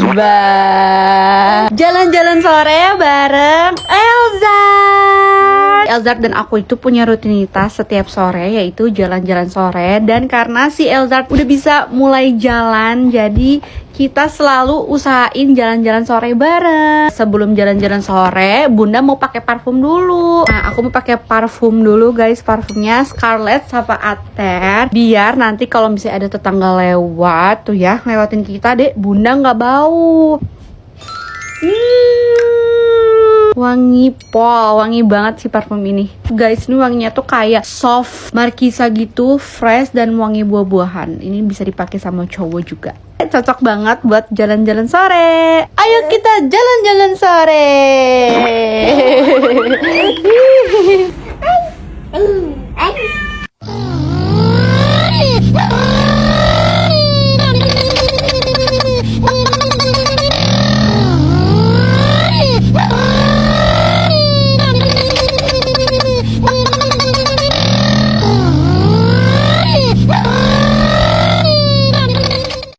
tiba jalan-jalan sore bareng Elzard dan aku itu punya rutinitas setiap sore, yaitu jalan-jalan sore. Dan karena si Elzard udah bisa mulai jalan, jadi kita selalu usahain jalan-jalan sore bareng. Sebelum jalan-jalan sore, Bunda mau pakai parfum dulu. Nah, aku mau pakai parfum dulu guys. Parfumnya Scarlett sama Ater. Biar nanti kalau misalnya ada tetangga lewat tuh ya, lewatin kita deh, Bunda nggak bau. Wangi pol, wangi banget sih parfum ini. Guys, ini wanginya tuh kayak soft markisa gitu, fresh dan wangi buah-buahan. Ini bisa dipakai sama cowok juga. Cocok banget buat jalan-jalan sore. Ayo kita jalan-jalan sore.